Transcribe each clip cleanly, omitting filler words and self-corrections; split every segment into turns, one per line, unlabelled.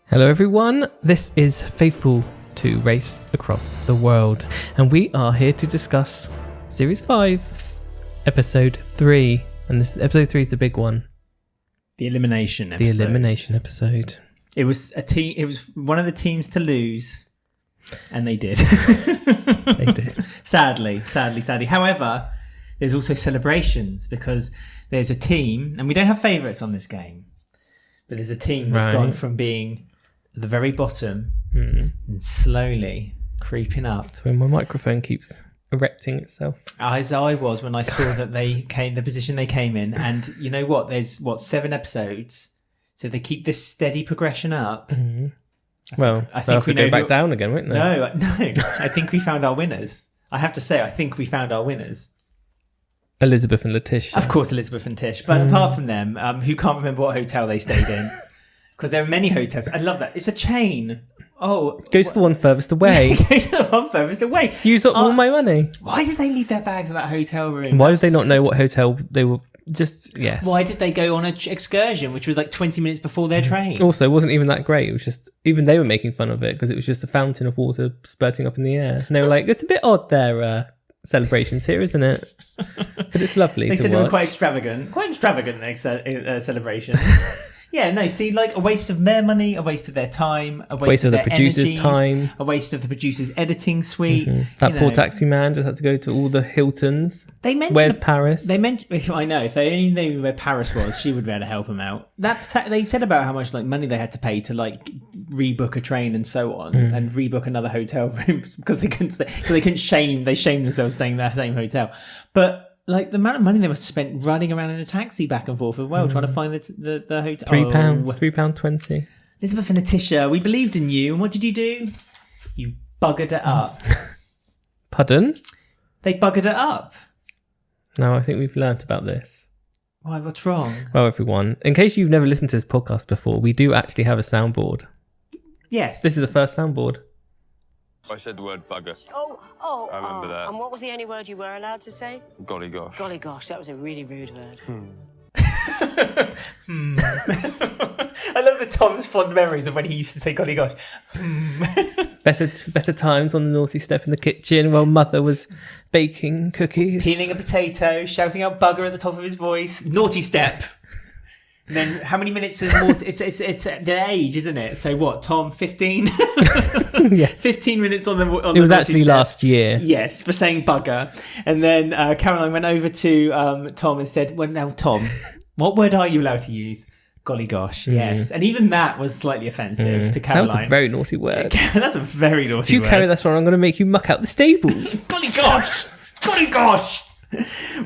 Hello everyone, this is Faithful to Race Across the World, and we are here to discuss Series 5, Episode 3, and this Episode 3 is the big one.
The elimination episode.
The elimination episode.
It was one of the teams to lose, and they did.
They did.
Sadly. However, there's also celebrations because there's a team, and we don't have favourites on this game, but there's a team that's gone from being at the very bottom and slowly creeping up.
So my microphone keeps erecting itself.
As I was when I saw that they came, the position they came in, and you know what? There's 7 episodes, so they keep this steady progression up.
Mm-hmm. I think we go back down again, won't they?
No. I think we found our winners. I have to say, I think we found our winners.
Elizabeth and Letitia.
Of course, Elizabeth and Tish. But apart from them, who can't remember what hotel they stayed in? Because there are many hotels. I love that. It's a chain. Oh,
go to the one furthest away.
Go to the one furthest away.
Use up all my money.
Why did they leave their bags in that hotel room?
Why did they not know what hotel they were? Yes.
Why did they go on an excursion, which was like 20 minutes before their train?
Also, it wasn't even that great. It was just, even they were making fun of it because it was just a fountain of water spurting up in the air. And they were like, it's a bit odd their celebrations here, isn't it? But it's lovely.
They said
watch.
They were quite extravagant their celebrations. Yeah, no, see, like a waste of their money, a waste of their time, a waste of the producer's time, a waste of the producer's editing suite.
Mm-hmm. That poor taxi man just had to go to all the Hiltons. Where's Paris?
They mentioned, I know, if they only knew where Paris was, she would be able to help him out. They said about how much like money they had to pay to like rebook a train and so on, and rebook another hotel room because they couldn't shame themselves staying in that same hotel. But like the amount of money they must have spent running around in a taxi back and forth as well, trying to find the hotel.
£3.20.
Elizabeth and Letitia, we believed in you, and what did you do? You buggered it up.
Pardon?
They buggered it up.
No, I think we've learnt about this.
Why? What's wrong?
Well, everyone, in case you've never listened to this podcast before, we do actually have a soundboard.
Yes.
This is the first soundboard.
I said the word bugger.
Oh,
I remember that.
And what was the only word you were allowed to say?
Golly gosh.
Golly gosh, that was a really rude word.
I love the Tom's fond memories of when he used to say golly gosh.
Better times on the naughty step in the kitchen while mother was baking cookies.
Peeling a potato, shouting out bugger at the top of his voice. Naughty step. And then how many minutes is more? It's the age, isn't it? So what, Tom? 15?
Yes.
15 minutes on the.
It was actually last year.
Yes, for saying bugger. And then Caroline went over to Tom and said, "Well, now Tom, what word are you allowed to use?" Golly gosh, yes. And even that was slightly offensive to Caroline.
That was a very naughty word.
That's a very naughty word.
If you carry that on, I'm going to make you muck out the stables.
Golly gosh! Golly gosh!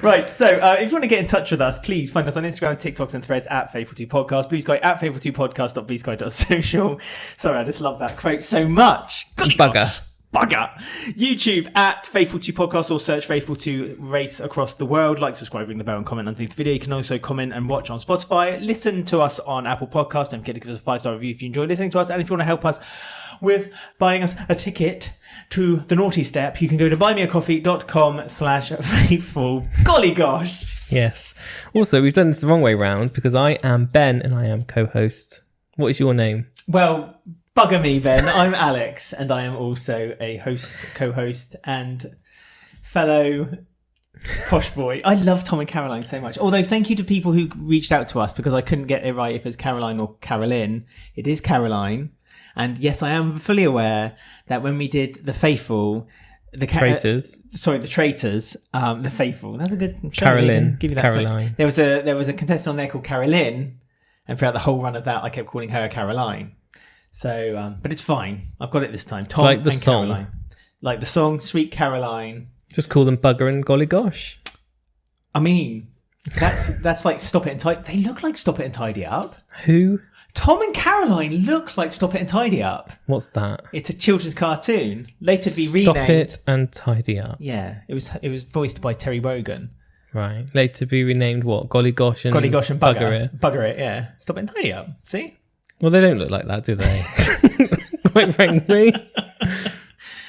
Right, so if you want to get in touch with us, please find us on Instagram, TikToks and threads at Faithful2Podcast. Blue Sky at Faithful2Podcast.bluesky.social. Sorry, I just love that quote so much. Golly
Bugger.
Bugger. YouTube at Faithful2Podcast or search Faithful2 Race Across the World. Like, subscribe, ring the bell and comment underneath the video. You can also comment and watch on Spotify. Listen to us on Apple Podcasts. Don't forget to give us a 5-star review if you enjoy listening to us. And if you want to help us with buying us a ticket to the naughty step, you can go to buymeacoffee.com/faithful. Golly gosh.
Yes. Also, we've done this the wrong way round because I am Ben and I am co-host. What is your name?
Well, bugger me, Ben. I'm Alex and I am also a host, co-host and fellow posh boy. I love Tom and Caroline so much. Although thank you to people who reached out to us because I couldn't get it right if it's Caroline or Carolyn. It is Caroline. And yes, I am fully aware that when we did The Faithful, the
Traitors.
The Traitors, The Faithful. That's a good show.
Carolyn.
Give you that
Caroline.
There was a contestant on there called Carolyn, and throughout the whole run of that, I kept calling her Caroline. So, but it's fine. I've got it this time. Tom
like the
and
song.
Caroline. Like the song, Sweet Caroline.
Just call them Bugger and Golly Gosh.
I mean, that's like Stop It and Tidy. They look like Stop It and Tidy Up.
Who?
Tom and Caroline look like Stop It and Tidy Up.
What's that?
It's a children's cartoon, later to be renamed.
Stop It and Tidy Up.
Yeah, it was voiced by Terry Wogan.
Right. Later to be renamed what? Golly Gosh and
Bugger
It.
Bugger It, yeah. Stop It and Tidy Up. See?
Well, they don't look like that, do they? Quite frankly.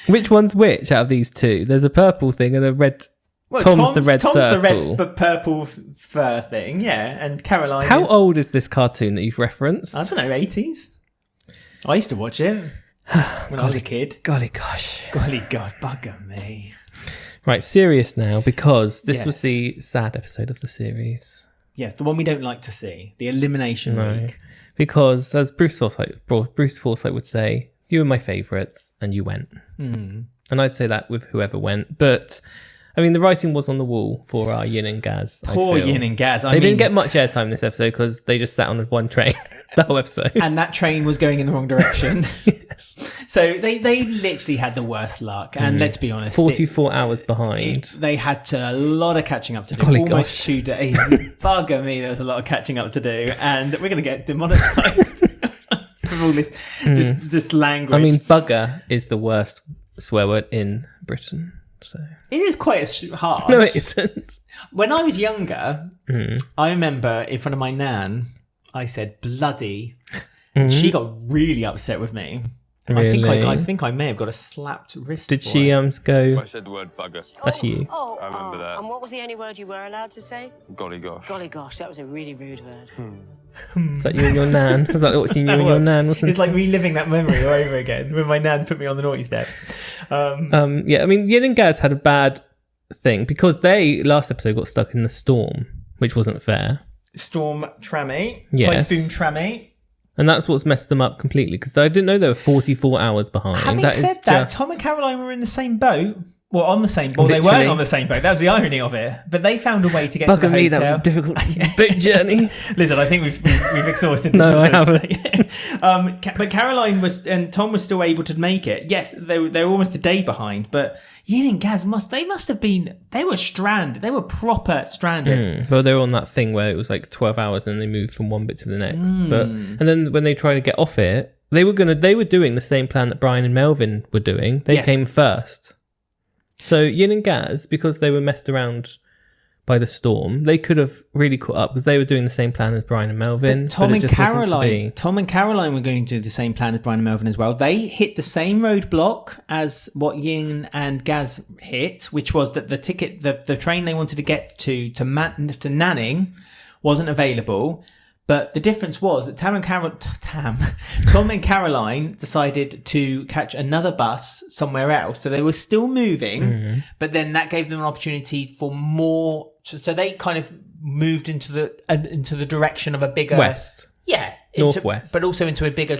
Which one's which out of these two? There's a purple thing and a red. Well, Tom's the red circle.
Tom's the red but purple fur thing, yeah. And Caroline
How old is this cartoon that you've referenced?
I don't know, 80s? I used to watch it when I was a kid.
Golly gosh.
Golly God, bugger me.
Right, serious now, because this was
Yes.
the sad episode of the series.
Yes, the one we don't like to see. The elimination week.
Because, as Bruce Forsyth would say, you were my favourites, and you went. And I'd say that with whoever went. But, I mean, the writing was on the wall for our Yin and Gaz.
Poor Yin and Gaz.
They didn't get much airtime this episode because they just sat on one train the whole episode.
And that train was going in the wrong direction.
Yes.
So they literally had the worst luck. And let's be honest.
44 hours behind.
They had a lot of catching up to do.
Golly
Almost
gosh.
2 days. Bugger me, there was a lot of catching up to do. And we're going to get demonetised with all this language.
I mean, bugger is the worst swear word in Britain. So
it is quite harsh.
no, it isn't.
When I was younger, I remember in front of my nan, I said bloody. And she got really upset with me.
Really?
I think I may have got a slapped wrist.
Did
for
she
it.
go?
I said the word bugger.
That's you.
Oh,
I remember that.
And what was the only word you were allowed to say?
Golly gosh.
Golly gosh, that was a really rude word.
Was that you and your nan? Was that what you and your nan? Wasn't
It's like reliving that memory all over again when my nan put me on the naughty step.
Yeah, I mean, Yin and Gaz had a bad thing because they last episode got stuck in the storm, which wasn't fair,
Storm Trammy.
Yes.
Typhoon Trammy.
and that's what's messed them up completely. Because I didn't know they were 44 hours behind.
Having
That
said
is
that,
just-
Tom and Caroline were in the same boat. Well, on the same boat. Well, they
Literally.
weren't on the same boat. That was the irony of it. But they found a way to get to the
Bugger
hotel.
me, that was a difficult boat journey.
Listen, I think we've exhausted this.
No, I
But Caroline and Tom was still able to make it. Yes, they were almost a day behind. But Yin and Gaz must have been. They were stranded. They were proper stranded.
Well, they were on that thing where it was like 12 hours and they moved from one bit to the next. And then when they tried to get off it, they were doing the same plan that Brian and Melvin were doing. They
Yes.
came first. So Yin and Gaz, because they were messed around by the storm, they could have really caught up because they were doing the same plan as Brian and Melvin.
But Tom
it
and
just wasn't to be.
Caroline were going to do the same plan as Brian and Melvin as well. They hit the same roadblock as what Yin and Gaz hit, which was that the train they wanted to get to Nanning wasn't available. But the difference was that Tom and Caroline decided to catch another bus somewhere else. So they were still moving, but then that gave them an opportunity for more. So they kind of moved into the direction of a bigger
West.
Yeah,
Northwest.
but also into a bigger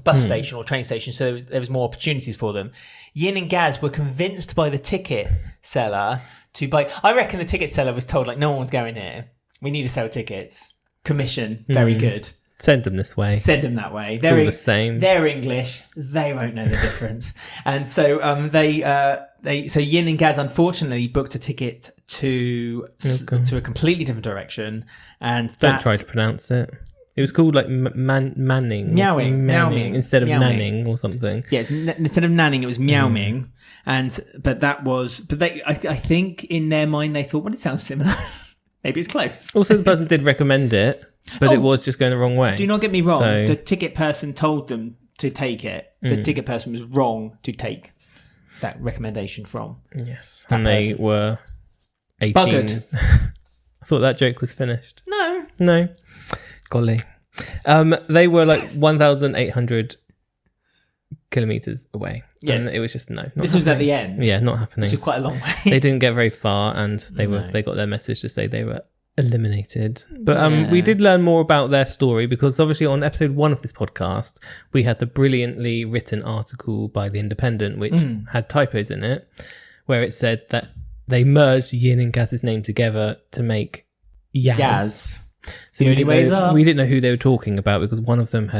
bus station or train station. So there was more opportunities for them. Yin and Gaz were convinced by the ticket seller to buy. I reckon the ticket seller was told, like, no one's going here. We need to sell tickets. Commission, very good.
Send them this way.
Send them that way.
It's all the same.
They're English. They won't know the difference. And so so Yin and Gaz unfortunately booked a ticket to a completely different direction. And
Don't try to pronounce it. It was called like Manning.
Meowming.
Instead of
Meowming.
Nanning or something.
Yeah, instead of Nanning, it was Meowming. I think in their mind they thought, well, it sounds similar. Maybe it's close.
Also, the person did recommend it, but it was just going the wrong way.
Do not get me wrong.
So-
The ticket person told them to take it. The ticket person was wrong to take that recommendation from.
Yes.
That
And they
person.
were 18.
Buggered.
I thought that joke was finished.
No.
Golly. They were like 1,800 kilometers away.
Yes.
And it was just no.
This was at the end.
Yeah, not happening.
Which is quite a long way.
They didn't get very far and they
No.
got their message to say they were eliminated. But we did learn more about their story because obviously on episode 1 of this podcast, we had the brilliantly written article by The Independent, which had typos in it, where it said that they merged Yin and Gaz's name together to make Yaz.
Gaz.
So
The only way's up.
we didn't know who they were talking about because one of them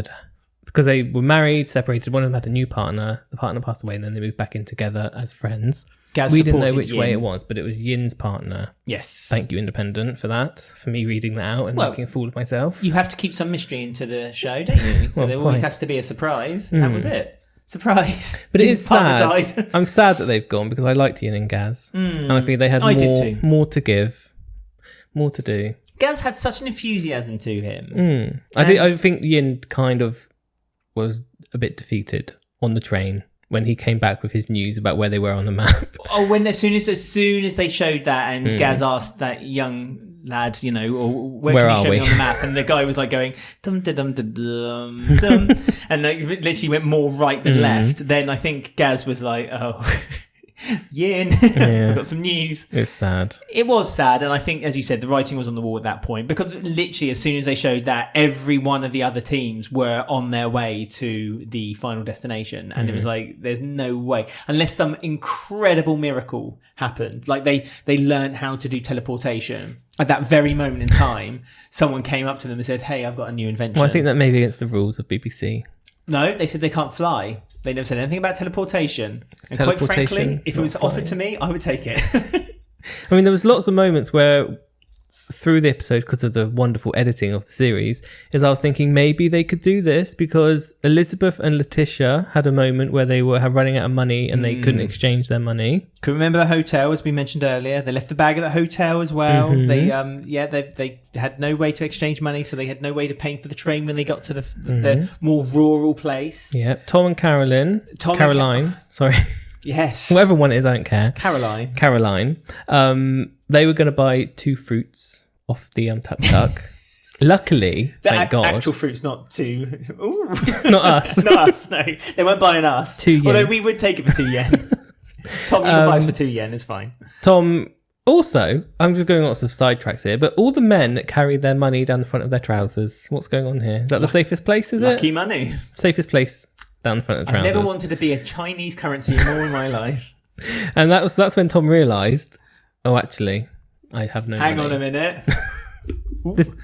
because they were married, separated, one of them had a new partner, the partner passed away and then they moved back in together as friends.
Gaz
We didn't know
supported
which way
Yin.
it was, but it was Yin's partner.
Yes.
Thank you, Independent, for that, for me reading that out and
Well,
making a fool of myself.
You have to keep some mystery into the show, don't you? So
Well,
there always
quite.
has to be a surprise. And that was it. Surprise.
But it
Yin's
is
partner
sad.
died.
I'm sad that they've gone because I liked Yin and Gaz. And I think they had
I did too.
more to give, more to do.
Gaz had such an enthusiasm to him.
I think Yin kind of was a bit defeated on the train when he came back with his news about where they were on the map.
Oh, as soon as they showed that and Gaz asked that young lad, you know, or where
Where
can you
are
show
we?
me on the map? And the guy was like going, dum, da, dum, da, dum, dum, and like literally went more right than left. Then I think Gaz was like, oh, Yin,
Yeah.
we've got some news.
It's sad.
It was sad, and I think, as you said, the writing was on the wall at that point, because literally as soon as they showed that, every one of the other teams were on their way to the final destination, and it was like, there's no way, unless some incredible miracle happened, like they learned how to do teleportation at that very moment in time. Someone came up to them and said, hey, I've got a new invention.
Well, I think that may be against the rules of BBC.
No, they said they can't fly. They never said anything about teleportation. And
teleportation,
quite frankly, if it
not
was
flying.
offered to me, I would take it.
I mean, there was lots of moments where through the episode, because of the wonderful editing of the series, is I was thinking maybe they could do this, because Elizabeth and Letitia had a moment where they were running out of money and they couldn't exchange their money.
Can remember the hotel, as we mentioned earlier. They left the bag at the hotel as well. They they had no way to exchange money, so they had no way to pay for the train when they got to the more rural place.
Yeah, Tom and Caroline. Sorry.
Yes.
Whoever one it is, I don't care. Caroline. They were going to buy 2 fruits off the tuk-tuk. Luckily, thank God.
Actual fruit's not too... Ooh.
Not us.
Not us, no. They weren't buying us.
2 yen.
Although we would take it for 2 yen. Tom, you can buy us for 2 yen, it's fine.
Tom, also, I'm just going lots of sidetracks here, but all the men carry their money down the front of their trousers. What's going on here? Is that the safest place, is
Lucky
it?
money.
Safest place down the front of the
I've
trousers.
never wanted to be a Chinese currency more in my life.
And that's when Tom realised, oh, actually, I have no
Hang
money.
on a minute.
There's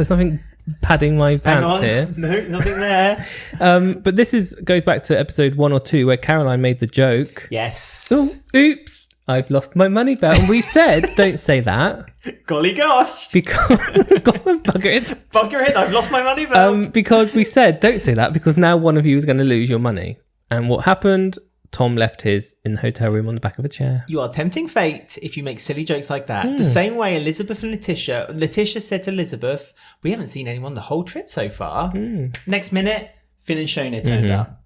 nothing padding my
Hang
pants
on.
here.
No, nothing there.
But this goes back to episode 1 or 2 where Caroline made the joke.
Yes.
Oh, oops, I've lost my money belt. And we said, don't say that.
Golly gosh.
Because bugger it.
Bugger it, I've lost my money belt.
Because we said, don't say that, because now one of you is going to lose your money. And what happened? Tom left his in the hotel room on the back of a chair.
You are tempting fate if you make silly jokes like that. The same way Elizabeth and Letitia said to Elizabeth, we haven't seen anyone the whole trip so far. Next minute, Finn and Shona turned up.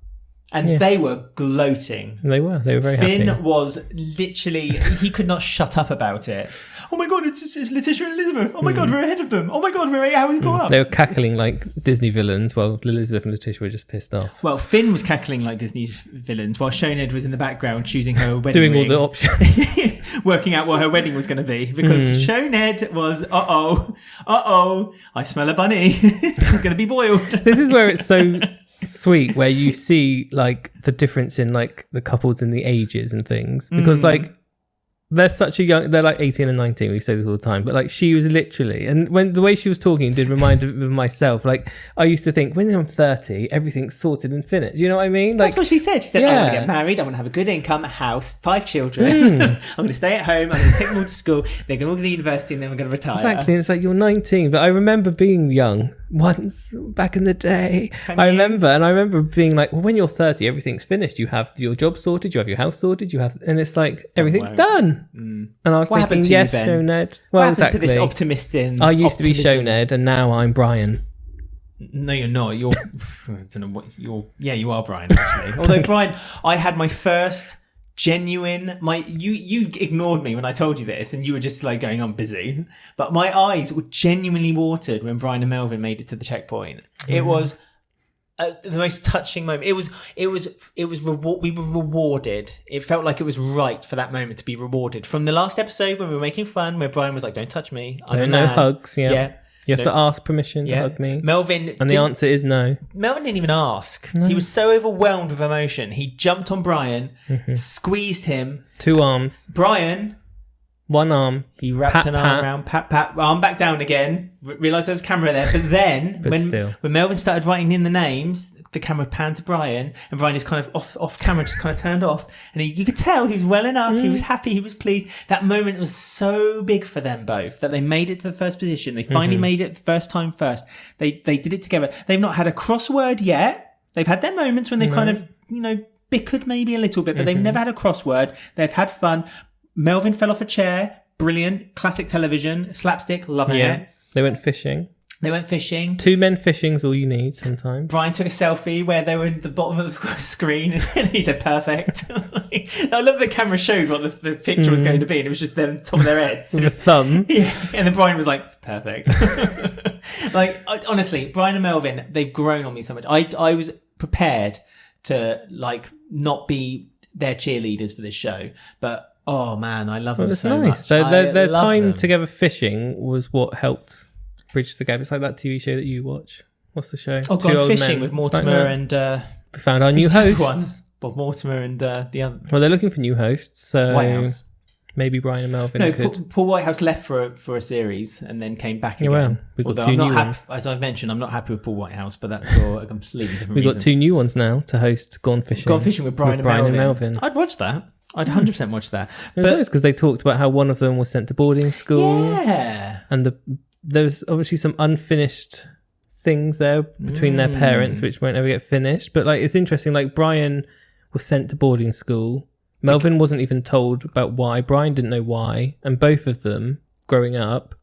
And they were gloating.
They were very
Finn
happy.
was literally, he could not shut up about it. Oh my God, it's Letitia and Elizabeth. Oh my God, we're ahead of them. Oh my God, we're 8 hours go up.
They were cackling like Disney villains while Elizabeth and Letitia were just pissed off.
Well, Finn was cackling like Disney villains while Shoned was in the background choosing her wedding
Doing all
ring.
the options.
Working out what her wedding was going to be, because Shoned was, I smell a bunny. It's going to be boiled.
This is where it's so sweet, where you see like the difference in like the couples in the ages and things, because like they're such a young, they're like 18 and 19, we say this all the time, but like she was literally, and when the way she was talking did remind me of myself. Like I used to think when I'm 30 everything's sorted and finished, you know what I mean? Like
that's what she said. She said, I want to
Yeah.
get married, I want to have a good income, a house, 5 children. I'm going to stay at home, I'm going to take them all to school, they're going to all go to university, and then we're going to retire.
Exactly, and it's like you're 19, but I remember being young once back in the day. I remember being like, well, when you're 30, everything's finished. You have your job sorted, you have your house sorted, and it's like everything's done. And I was
What happened
thinking,
to you,
yes,
Ben?
Shoned.
What
Well,
happened
exactly.
to this optimistic?
I used to be Shoned, and now I'm Brian.
No, you're not. You're. I don't know what you're. Yeah, you are Brian. Actually, although Brian, I had my first genuine. You ignored me when I told you this, and you were just like going, "I'm busy." But my eyes were genuinely watered when Brian and Melvin made it to the checkpoint. It was the most touching moment. It was. We were rewarded. It felt like it was right for that moment to be rewarded. From the last episode when we were making fun, where Brian was like, "Don't touch me. I'm a
No
man."
hugs. Yeah.
Yeah.
You have to ask permission to hug me.
Melvin.
And the answer is no.
Melvin didn't even ask. He was so overwhelmed with emotion. He jumped on Brian, squeezed him.
2 arms,
Brian,
1 arm.
he wrapped
Pat,
an arm
pat.
around, pat, arm back down again. Realised there was a camera there. But then,
Still.
when Melvin started writing in the names, the camera panned to Brian, and Brian just kind of off camera, just kind of turned off. And you could tell he was well enough. He was happy. He was pleased. That moment was so big for them both that they made it to the first position. They finally made it the first time first. They did it together. They've not had a crossword yet. They've had their moments when they've kind of, bickered maybe a little bit, but they've never had a crossword. They've had fun. Melvin fell off a chair. Brilliant. Classic television. Slapstick. Loving it.
They went fishing.
They went fishing.
2 men fishing's all you need sometimes.
Brian took a selfie where they were in the bottom of the screen and he said, perfect. I love the camera showed what the picture was going to be and it was just them top of their heads.
With a thumb.
Yeah, and then Brian was like, perfect. Honestly, Brian and Melvin, they've grown on me so much. I was prepared to not be their cheerleaders for this show, but oh man, I love them so
nice.
much.
Their
love
time
them.
together fishing was what helped bridge the gap. It's like that TV show that you watch. What's the show?
Oh,
Two
Gone
Old
Fishing
Men.
with
It's like
Mortimer
that.
and
We found our new
who's the other
hosts.
one? Bob Mortimer and the other
Well, they're looking for new hosts, so
Whitehouse.
maybe Brian and Melvin
No,
could.
Paul Whitehouse left for a series and then came back
Yeah,
again.
well, we've got
Although
2
I'm not
new
happy,
ones.
as I've mentioned, I'm not happy with Paul Whitehouse, but that's for a completely different
We've
reason.
got 2 new ones now to host Gone Fishing.
Gone Fishing with Brian, and Melvin. I'd watch that. I'd 100% watch that.
It was nice because they talked about how one of them was sent to boarding school.
Yeah.
And there was obviously some unfinished things there between their parents which won't ever get finished, but it's interesting, Brian was sent to boarding school. Melvin wasn't even told about why. Brian didn't know why, and both of them growing up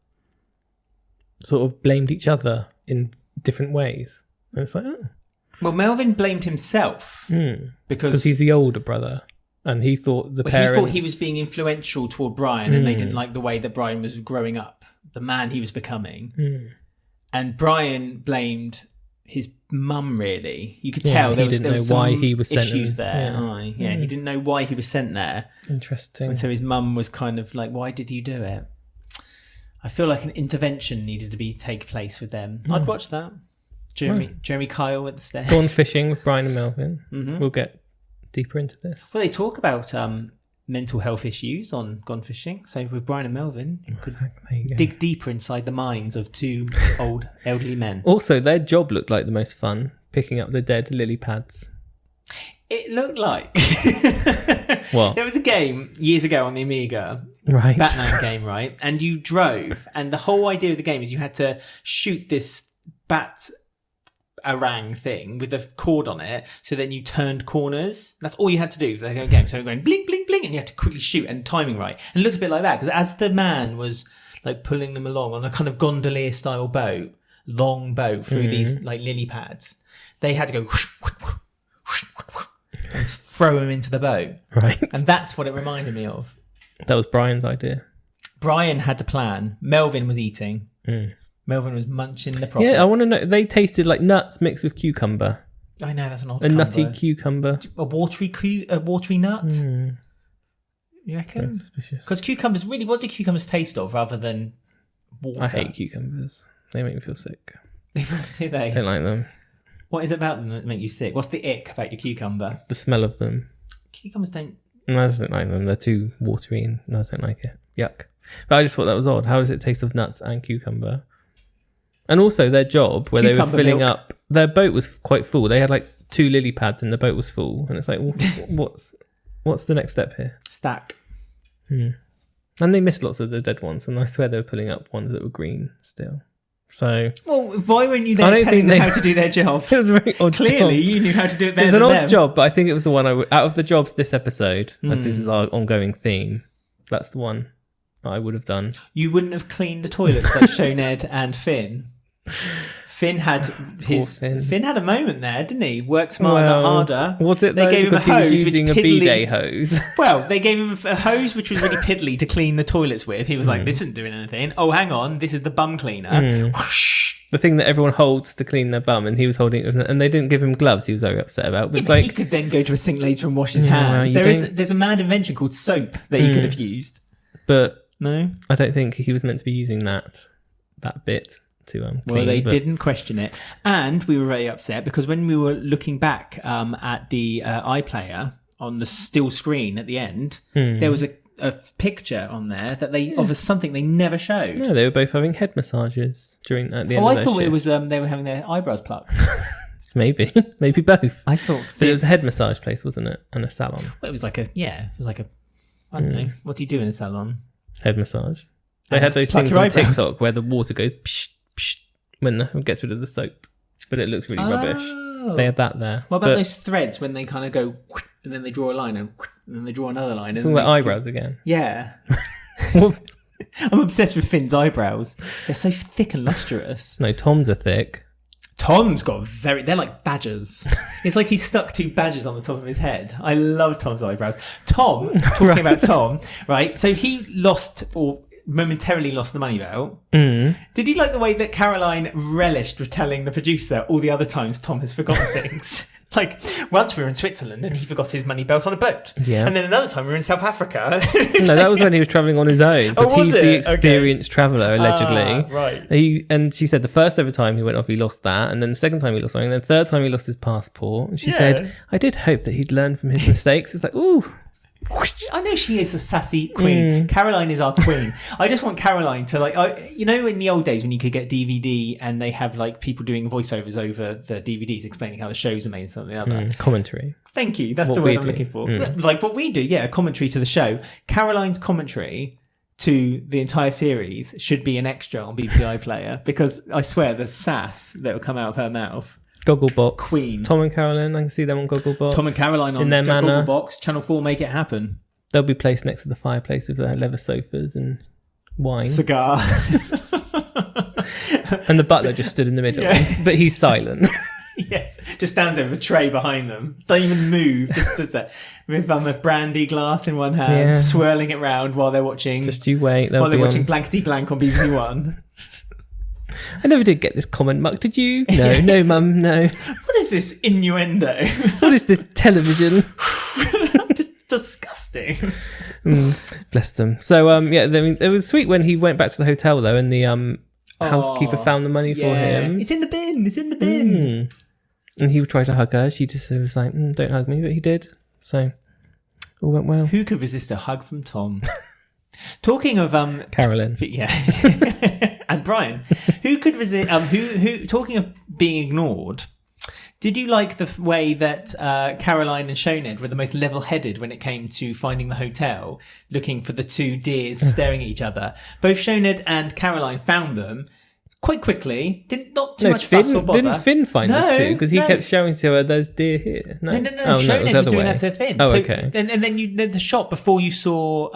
sort of blamed each other in different ways, and it's
Well, Melvin blamed himself because
he's the older brother and he thought
he thought he was being influential toward Brian and they didn't like the way that Brian was growing up, the man he was becoming. And Brian blamed his mum, really. You could tell there was some
why he was sent
issues there.
Yeah.
He didn't know why he was sent there.
Interesting.
And so his mum was kind of like, why did you do it? I feel like an intervention needed to take place with them. I'd watch that. Jeremy Kyle at the stairs.
Gone Fishing with Brian and Melvin. We'll get deeper into this.
Well, they talk about mental health issues on Gone Fishing. So with Brian and Melvin, you could dig deeper inside the minds of 2 old elderly men.
Also, their job looked like the most fun, picking up the dead lily pads.
It looked like
What?
there was a game years ago on the Amiga,
Right.
Batman game, right? And you drove, and the whole idea of the game is you had to shoot this bat-arang thing with a cord on it, so then you turned corners. That's all you had to do for the game. So you're going bling, bling, bling, and you had to quickly shoot and timing right. And it looked a bit like that, because as the man was pulling them along on a kind of gondolier style boat, long boat through these lily pads, they had to go whoosh, whoosh, whoosh, whoosh, whoosh, and throw him into the boat.
Right.
And that's what it reminded me of.
That was Brian's idea.
Brian had the plan. Melvin was eating. Melvin was munching the profit.
Yeah, I want to know. They tasted like nuts mixed with cucumber.
I know, that's an odd
A nutty cucumber.
A watery nut? You reckon?
Very suspicious.
Because cucumbers, really, what do cucumbers taste of rather than water?
I hate cucumbers. They make me feel sick.
Do they?
I don't like them.
What is it about them that make you sick? What's the ick about your cucumber?
The smell of them.
Cucumbers don't...
No, I just don't like them. They're too watery and I don't like it. Yuck. But I just thought that was odd. How does it taste of nuts and cucumber? And also their job where they were
Cucumber
filling
milk.
up, their boat was quite full. They had 2 lily pads and the boat was full. And it's like, what's the next step here?
Stack.
And they missed lots of the dead ones. And I swear they were pulling up ones that were green still. So
Well, why weren't you
I
there
don't
telling
think
them
they-
how to do their job?
it was a very odd
Clearly,
job.
you knew how to do it
It
better
was an
than
odd
them.
job, but I think it was the one out of the jobs this episode, as this is our ongoing theme, that's the one I would have done.
You wouldn't have cleaned the toilets like Shoned and Finn. Finn had Finn had a moment there, didn't he? Work smarter, not harder.
Was it
They
though?
gave him a
Because he was
hose,
using
which
a
piddly-
bidet hose.
Well, they gave him a hose which was really piddly to clean the toilets with. He was like, "This isn't doing anything." Oh, hang on, this is the bum cleaner. Whoosh.
The thing that everyone holds to clean their bum, and he was holding it, and they didn't give him gloves. He was very upset about. But it's
He
like,
could then go to a sink later and wash his
Yeah, well,
hands.
you
There's a mad invention called soap that he could have used.
but
No,
I don't think he was meant to be using that bit to clean.
well, they
but
didn't question it, and we were very upset because when we were looking back at the iPlayer on the still screen at the end, there was a picture on there that of something they never showed.
No, they were both having head massages at the end
Oh,
of their
I thought it
shift.
was they were having their eyebrows plucked.
Maybe both.
I thought
But it was a head massage place, wasn't it? And a salon.
Well, it was like a I don't know. What do you do in a salon?
Head massage. They
And
had those
pluck
things
your
on
eyebrows.
TikTok where the water goes psh, psh, when it gets rid of the soap, but it looks really rubbish.
Oh.
They had that there.
What about
But
those threads when they kind of go and then they draw a line and then they draw another line? And
talking
then
about eyebrows again.
Yeah.
What
I'm obsessed with Finn's eyebrows. They're so thick and lustrous.
No, Tom's are thick.
Tom's got they're like badgers. It's like he's stuck 2 badgers on the top of his head. I love Tom's eyebrows. Tom, talking about Tom, right? So he lost or momentarily lost the money belt. Did you like the way that Caroline relished with telling the producer all the other times Tom has forgotten things? Like, once we were in Switzerland and he forgot his money belt on a boat.
Yeah.
And then another time we were in South Africa.
No, that was when he was travelling on his own. Because
was
he's
it?
the experienced traveller, allegedly.
Right.
And she said the first ever time he went off, he lost that. And then the second time he lost something. And then the third time he lost his passport. And she said, I did hope that he'd learn from his mistakes. It's like, ooh.
I know she is a sassy queen. Caroline is our queen. I just want Caroline to in the old days when you could get DVD and they have like people doing voiceovers over the DVDs explaining how the shows are made and something like that.
Commentary.
Thank you. That's
What
the word
we
I'm
do.
looking for. Like what we do, a commentary to the show. Caroline's commentary to the entire series should be an extra on BBC iPlayer because I swear the sass that will come out of her mouth.
Gogglebox.
Queen.
Tom and Caroline, I can see them on Gogglebox.
Tom and Caroline on
their manor.
Box. Channel 4 make it happen.
They'll be placed next to the fireplace with their leather sofas and wine.
Cigar.
And the butler just stood in the middle,
Yeah.
but he's silent.
Yes, just stands there with a tray behind them. Don't even move. Just does that with a brandy glass in one hand, swirling it round while they're watching.
Just you wait.
While they're watching Blankety Blank on BBC One.
I never did get this comment, Muck. Did you? No, no, Mum, no.
What is this innuendo?
What is this television?
Just disgusting.
Bless them. So, it was sweet when he went back to the hotel though, and the housekeeper found the money for him.
It's in the bin. It's in the bin.
And he tried to hug her. She just was like, "Don't hug me," but he did. So, all went well.
Who could resist a hug from Tom? Talking of
Carolyn.
Yeah. And Brian, who could resist? Who? Talking of being ignored, did you like the way that Caroline and Shoned were the most level-headed when it came to finding the hotel, looking for the 2 deers staring at each other? Both Shoned and Caroline found them quite quickly. Not too much fuss or bother.
Didn't Finn find the 2? Because he kept showing to her, "There's deer here."
No.
Oh,
Shoned was doing that to Finn.
Oh,
So,
okay.
And then the shot before you saw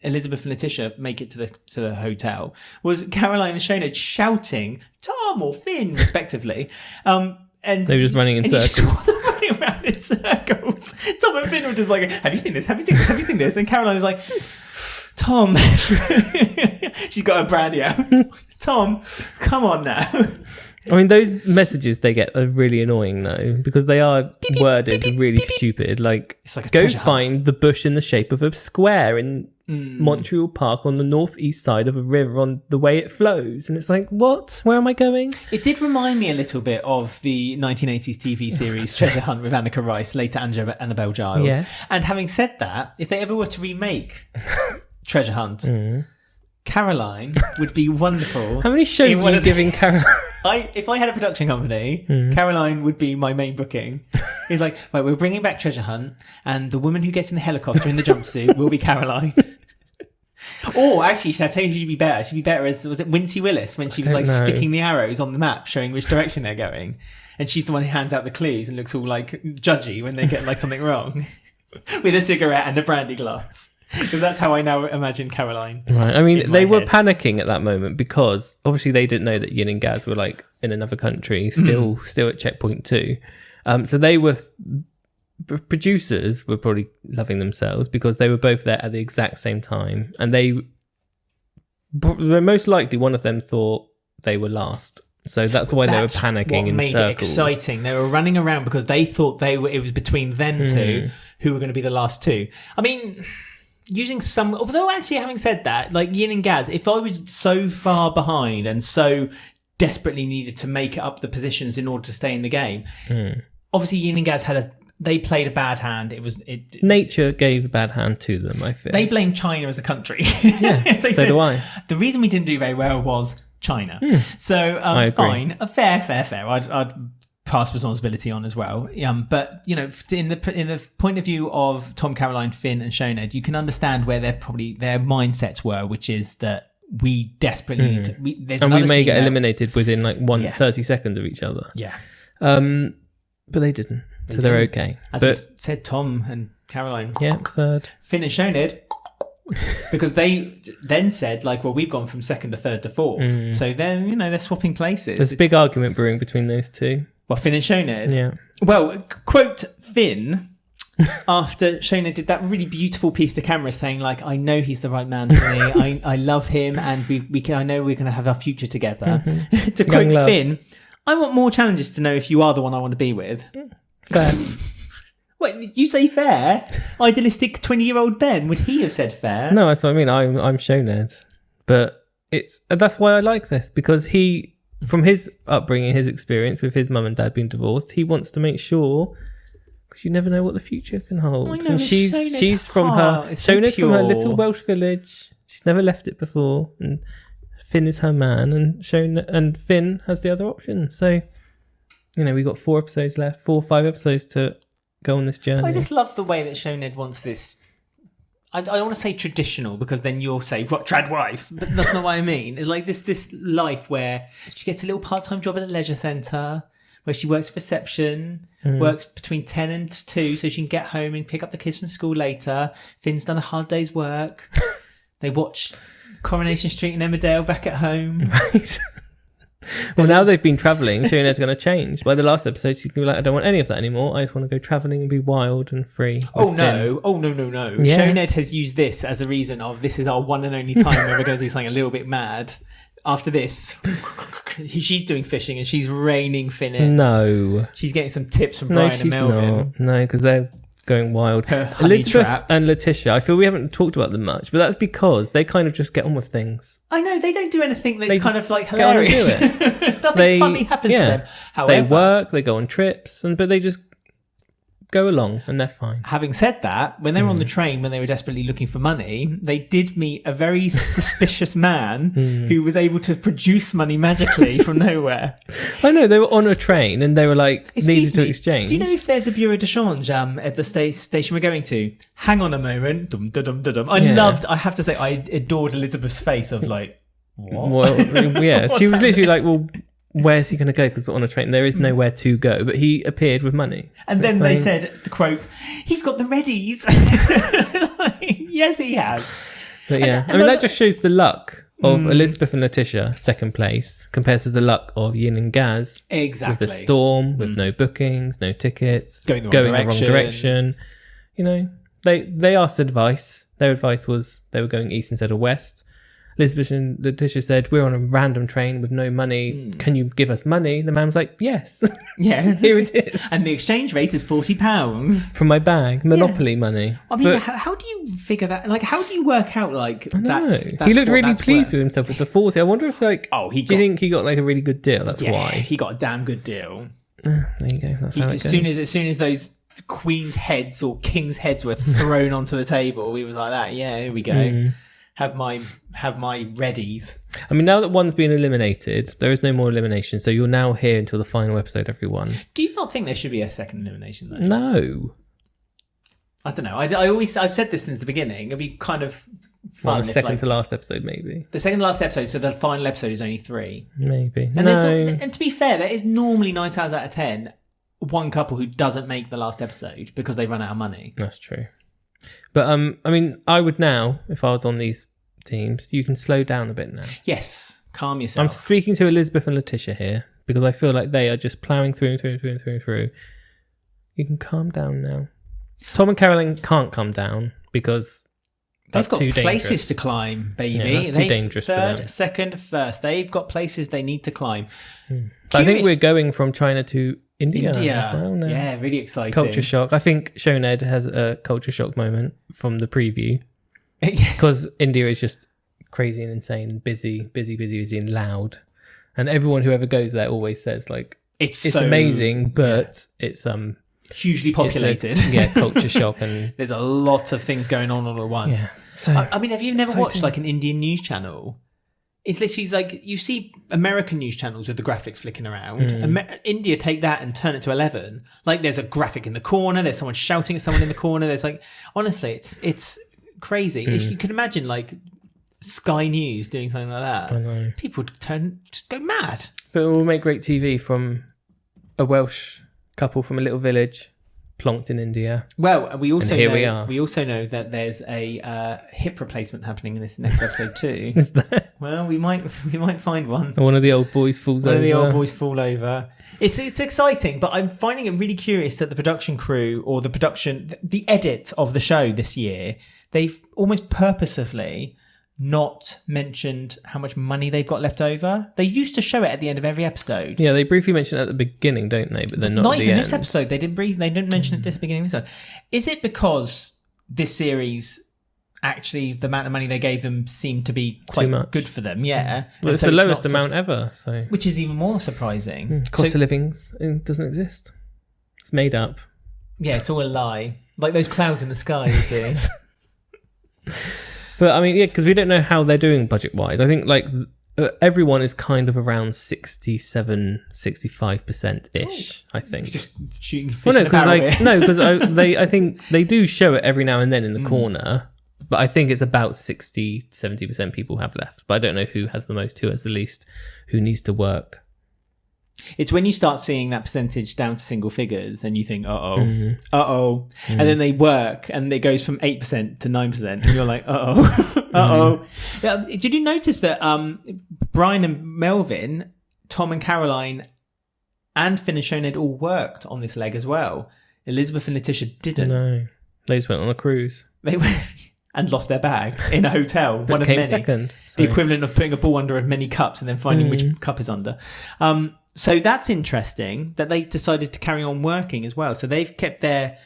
Elizabeth and Letitia make it to the hotel was Caroline and Shoned shouting Tom or Finn respectively. And
They were just running in
you just
circles.
saw them running around in circles. Tom and Finn were just like, "Have you seen this? Have you seen this? Have you seen this?" And Caroline was like, "Tom," she's got her brandy out. "Tom, come on now."
I mean, those messages they get are really annoying though, because they are worded really stupid. Like,
It's like a
go
treasure hunt.
find the bush in the shape of a square in Montreal Park on the northeast side of a river on the way it flows. And it's like, what? Where am I going?
It did remind me a little bit of the 1980s TV series Treasure Hunt with Annika Rice, later Annabelle Giles.
Yes.
And having said that, if they ever were to remake Treasure Hunt, Caroline would be wonderful.
How many shows are you giving Caroline?
If I had a production company, Caroline would be my main booking. It's like, right, we're bringing back Treasure Hunt, and the woman who gets in the helicopter in the jumpsuit will be Caroline. Or actually, should I tell you who should be better? She'd be better as, was it Wincy Willis, when she was like sticking the arrows on the map, showing which direction they're going, and she's the one who hands out the clues and looks all like judgy when they get like something wrong, with a cigarette and a brandy glass. Because that's how I now imagine Caroline.
Right. I mean, they were
head.
panicking at that moment because obviously they didn't know that Yin and Gaz were like in another country, still at checkpoint 2. So they were producers were probably loving themselves because they were both there at the exact same time, and they most likely one of them thought they were last. So that's why they were panicking in circles.
What made it exciting. They were running around because they thought it was between them two who were going to be the last 2. I mean, using some, although actually having said that, like Yin and Gaz, if I was so far behind and so desperately needed to make up the positions in order to stay in the game, obviously Yin and Gaz they played a bad hand.
Nature gave a bad hand to them, I feel.
They blamed China as a country.
Yeah, so do I.
The reason we didn't do very well was China. So
I agree.
fine, fair. I'd pass responsibility on as well. But in the point of view of Tom, Caroline, Finn, and Shoned, you can understand where their mindsets were, which is that we desperately need to, we
may get eliminated within like 30 seconds of each other.
Yeah.
But they didn't. So they're okay.
As we said, Tom and Caroline.
Yeah, third.
Finn and Shoned, because they then said like, well, we've gone from second to third to fourth. So then, they're swapping places.
There's a big argument brewing between those two.
Well, Finn and Shoned.
Yeah.
Well, quote Finn after Shoned did that really beautiful piece to camera saying like, I know he's the right man for me. I love him, and I know we're going to have our future together. To quote Finn, I want more challenges to know if you are the one I want to be with.
Fair.
Wait, you say fair? Idealistic 20-year-old Ben, would he have said fair?
No, that's what I mean. I'm Shoned, but that's why I like this, because he, from his upbringing, his experience with his mum and dad being divorced, he wants to make sure, because you never know what the future can hold.
I know,
and she's from her Shoned from her little Welsh village. She's never left it before, and Finn is her man, and Finn has the other option. So, we got 4 episodes left, 4 or 5 episodes to go on this journey.
I just love the way that Shoned wants this. I don't want to say traditional, because then you'll say trad wife, but that's not what I mean. It's like this life where she gets a little part-time job at a leisure centre, where she works reception, works between 10 and 2 so she can get home and pick up the kids from school later. Finn's done a hard day's work. They watch Coronation Street and Emmerdale back at home.
Right. Well, now they've been travelling, Shoned's going to change. By the last episode, she's going to be like, I don't want any of that anymore. I just want to go travelling and be wild and free.
Oh, no. Yeah. Shoned has used this as a reason of, this is our one and only time where we're going to do something a little bit mad. After this, she's doing fishing and she's reining Finn in.
No.
She's getting some tips from Brian and Melvin.
Not. No, because they're going wild. Elizabeth and Letitia, I feel we haven't talked about them much, but that's because they kind of just get on with things.
I know, they don't do anything that's kind of like hilarious. Nothing funny happens to them. However,
they work, they go on trips, but they just go along and they're fine.
Having said that, when they were on the train, when they were desperately looking for money, they did meet a very suspicious man who was able to produce money magically from nowhere.
I know, they were on a train and they were like, needed to exchange.
Do you know if there's a bureau de change at the station we're going to? Hang on a moment. Dum, da, dum, da, dum. I have to say, I adored Elizabeth's face of like, what?
Well, yeah, she was literally like, well, where's he going to go? Because we're on a train. There is nowhere to go. But he appeared with money.
And then they said, the quote, he's got the readies. Yes, he has.
But yeah, I mean, that just shows the luck of Elizabeth and Letitia, second place, compared to the luck of Yin and Gaz.
Exactly.
With the storm, with no bookings, no tickets,
going the wrong
direction. They asked advice. Their advice was they were going east instead of west. Elizabeth and Letitia said, we're on a random train with no money. Can you give us money? The man was like, yes.
Yeah.
Here it is.
And the exchange rate is £40.
From my bag. Monopoly money.
I mean, how do you figure that? Like, how do you work out, like, that's
he looked really pleased with himself with the 40. I wonder if, like, do you think he got, like, a really good deal? That's why.
He got a damn good deal.
There you go. That's how it goes.
As soon as those queen's heads or king's heads were thrown onto the table, he was like that. Yeah, here we go. Have my readies.
I mean, now that one's been eliminated, there is no more elimination. So you're now here until the final episode, everyone.
Do you not think there should be a second elimination, though?
No.
I don't know. I've said this since the beginning. It'd be kind of fun.
The second to last episode, maybe.
The second to last episode, so the final episode is only 3.
Maybe.
And to be fair, there is normally 9 times out of 10 one couple who doesn't make the last episode because they run out of money.
That's true. But I mean, I would now, if I was on these teams, you can slow down a bit now.
Yes, calm yourself.
I'm speaking to Elizabeth and Letitia here because I feel like they are just ploughing through. You can calm down now. Tom and Caroline can't calm down because
they've got
too
places
dangerous
to climb, baby.
Yeah, that's too dangerous for them.
Third, second, first. They've got places they need to climb.
But I think we're going from China to India as well now.
Yeah, really exciting.
Culture shock. I think Shoned has a culture shock moment from the preview because India is just crazy and insane, busy and loud, and everyone who ever goes there always says like it's so amazing, but it's
hugely populated.
Culture shock, and
there's a lot of things going on all at once.
Yeah. So
I mean, have you never watched like an Indian news channel? It's literally like you see American news channels with the graphics flicking around. India take that and turn it to 11. Like there's a graphic in the corner. There's someone shouting at someone in the corner. There's like, honestly, it's crazy. If you can imagine like Sky News doing something like that,
I know.
People would just go mad.
But it will make great TV from a Welsh couple from a little village plonked in India.
Well, we also
And here
know,
we are.
we also know that there's a hip replacement happening in this next episode too.
Is that
Well, we might find one.
one of the old boys falls
One
over?
of the old boys fall over. It's exciting, but I'm finding it really curious that the production crew or the edit of the show this year, they've almost purposefully not mentioned how much money they've got left over. They used to show it at the end of every episode.
Yeah, they briefly mention it at the beginning, don't they? But then not at the
even
end.
this episode. They didn't mention it at this beginning of this episode. Is it because this series actually the amount of money they gave them seemed to be quite
much.
good for them? Yeah,
Well,
And
it's
so
the
not
lowest
such-
amount ever, so
which is even more surprising.
cost
So-
of living doesn't exist. It's made up.
Yeah, it's all a lie. Like those clouds in the sky, you see.
But I mean, yeah, because we don't know how they're doing budget-wise. I think like everyone is kind of around 65%-ish. I think.
Just shooting fish
Well, no,
in a
because
barrel
like
here.
no, because I think they do show it every now and then in the corner, but I think it's about 60-70% people have left. But I don't know who has the most, who has the least, who needs to work.
It's when you start seeing that percentage down to single figures and you think,
Mm-hmm.
and then they work and it goes from 8% to 9% and you're like, uh-oh. Did you notice that Brian and Melvin, Tom and Caroline and Finn and Sinead all worked on this leg as well? Elizabeth and Letitia didn't.
No, they just went on a cruise.
They went and lost their bag in a hotel, one of
Came
many.
second. So.
The equivalent of putting a ball under many cups and then finding which cup is under. So that's interesting that they decided to carry on working as well. So they've kept their...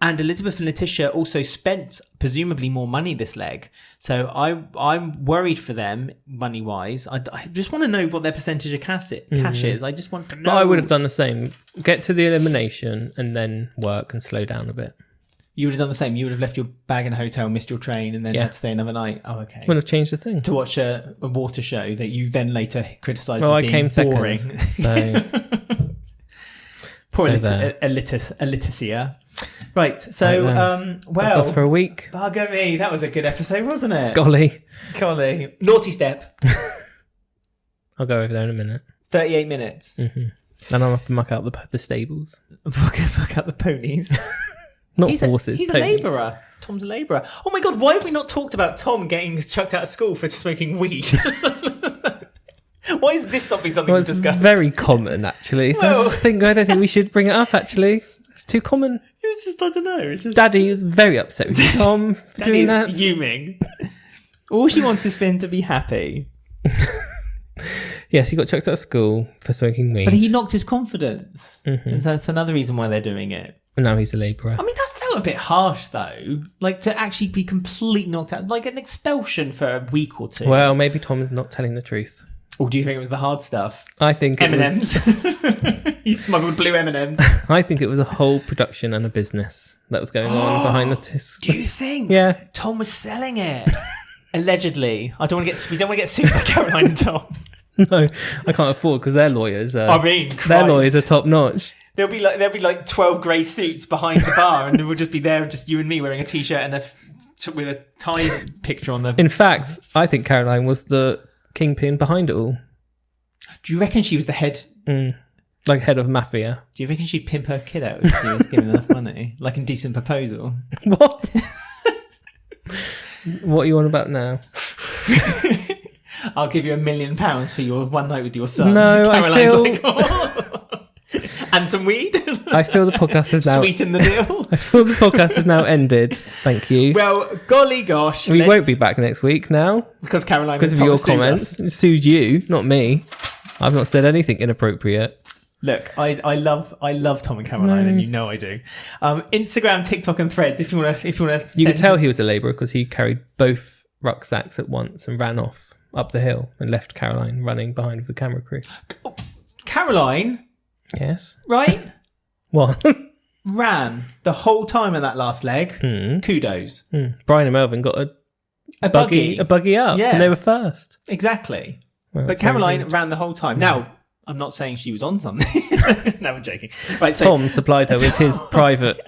And Elizabeth and Letitia also spent presumably more money this leg. So I'm worried for them money-wise. I just want to know what their percentage of cash is. I just want to know.
But I would have done the same. Get to the elimination and then work and slow down a bit.
You would have done the same. You would have left your bag in a hotel, missed your train, and then
Yeah.
had to stay another night. Oh, okay.
Wouldn't have changed the thing.
To watch a water show that you then later criticised
Well,
as
I
being
came second.
boring.
So
Poor
So there.
Leticia. Right, so,
Right there. that's us for a week.
bugger me. That was a good episode, wasn't it?
Golly.
Golly. Naughty step.
I'll go over there in a minute.
38 minutes.
Then I'll have to muck out the stables.
Fuck out the ponies.
Not
He's
horses.
a
ponies.
labourer. Tom's a labourer. Oh my God, why have we not talked about Tom getting chucked out of school for smoking weed? Why is this not being something
Well,
we've
it's
discussed?
very common, actually. So
Well-
I just think I don't think we should bring it up, actually. It's too common.
It was just, I don't know. It's just,
Daddy is very upset with you, Tom, for
Daddy
doing
is
that.
fuming. All she wants is Finn to be happy.
Yes, he got chucked out of school for smoking weed.
But he knocked his confidence. And so that's another reason why they're doing it.
And now he's a labourer.
I mean, that felt a bit harsh, though. Like, to actually be completely knocked out. Like, an expulsion for a week or two.
Well, maybe Tom is not telling the truth.
Or do you think it was the hard stuff?
I think it was,
M&M's. He smuggled blue M&M's.
I think it was a whole production and a business that was going on behind the scenes.
Do you think?
Yeah.
Tom was selling it. Allegedly. We don't want to get sued by Caroline and Tom.
No, I can't afford because their lawyers are.
I mean,
their
Christ.
lawyers are top notch.
There'll be like 12 grey suits behind the bar, and we'll just be there, just you and me wearing a t-shirt and with a tie picture on the.
In fact, I think Caroline was the kingpin behind it all,
Do you reckon she was the head?
like head of mafia.
Do you reckon she'd pimp her kid out if she was given enough money, like in Decent Proposal?
What? What are you on about now?
I'll give you £1 million for your one night with your son.
No, I feel-
like, oh. And some weed.
I feel the podcast is now.
Sweeten the deal.
I feel the podcast is now ended. Thank you.
Well, golly gosh,
We won't be back next week now
because Caroline
because of
and Tom
your
sued
comments.
us.
It sued you, not me. I've not said anything inappropriate.
Look, I love Tom and Caroline, and you know I do. Instagram, TikTok, and Threads. If you want to,
You could tell he was a labourer because he carried both rucksacks at once and ran off up the hill and left Caroline running behind with the camera crew.
Caroline,
Yes.
right,
What?
ran the whole time in that last leg. Kudos.
Brian and Melvin got
A buggy.
a buggy up.
Yeah.
And they were first.
Exactly.
Well,
But
that's very
Caroline
good.
ran the whole time. Now, I'm not saying she was on something. No, I'm joking. Right, so
Tom supplied her with his private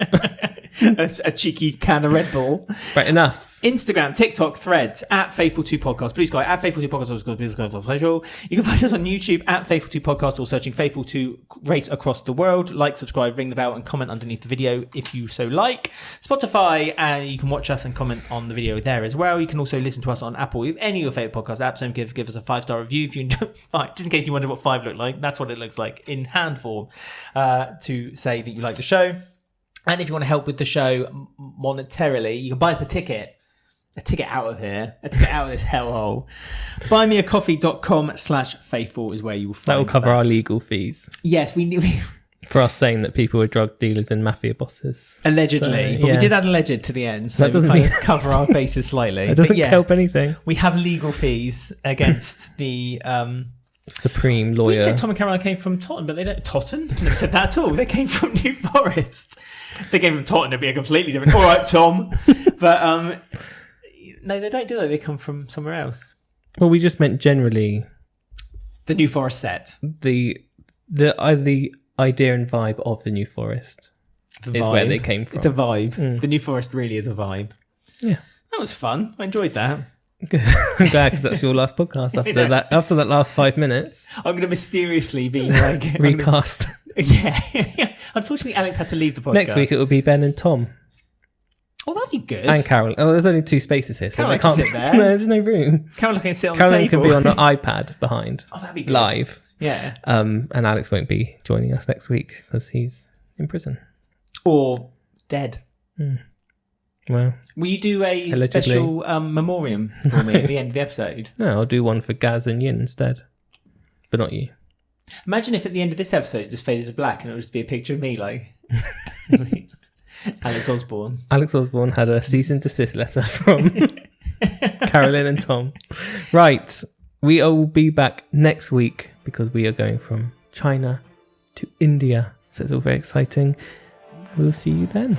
a cheeky can of Red Bull.
Right, enough.
Instagram, TikTok, Threads at Faithful2Podcast, Blue Sky at Faithful2Podcast, Blue Sky social. You can find us on YouTube at Faithful2Podcast or searching Faithful2 Race Across the World. Like, subscribe, ring the bell, and comment underneath the video if you so like. Spotify, and you can watch us and comment on the video there as well. You can also listen to us on Apple with any of your favourite podcast apps, and give us a 5-star review if you enjoy. Just in case you wonder what 5 look like, that's what it looks like in hand form, to say that you like the show. And if you want to help with the show monetarily, you can buy us a ticket out of here, a ticket out of this hellhole. Buymeacoffee.com/faithful is where you will find
That will cover our legal fees.
Yes, we
For us saying that people are drug dealers and mafia bosses.
allegedly,
So,
but
yeah.
we did add alleged to the end, so
That doesn't
we kind
mean-
of cover our bases slightly.
It doesn't
But yeah,
help anything.
we have legal fees against the.
Supreme
We
lawyer.
said Tom and Caroline came from Tottenham, but they don't. Totten? Never said that at all. They came from New Forest. If they came from Tottenham, it'd be a completely different. All right, Tom. But no, they don't do that. They come from somewhere else.
Well, we just meant generally
The New Forest set.
the idea and vibe of the New Forest
The
is where
vibe.
they came from.
It's a vibe. The New Forest really is a vibe.
Yeah.
That was fun. I enjoyed that.
Good. I'm glad because that's your last podcast after that last 5 minutes.
I'm going to mysteriously be like
Recast.
Yeah. Unfortunately, Alex had to leave the podcast.
Next week it will be Ben and Tom
Oh, that'd be good.
and Carol. Oh, there's only 2 spaces here, so
Caroline
they can't
can sit there.
No, there's no room.
Caroline can sit on
Caroline
the table.
can be on an iPad behind
Oh, that'd be good.
live.
Yeah.
And Alex won't be joining us next week because he's in prison.
Or dead.
Well,
Will you do a
Allegedly.
special memoriam for me at the end of the episode?
no, I'll do one for Gaz and Yin instead, but not you.
Imagine if at the end of this episode it just faded to black and it would just be a picture of me, like Alex Osborne.
Alex Osborne had a cease and desist letter from Carolyn and Tom. Right, we will be back next week because we are going from China to India, so it's all very exciting. We'll see you then.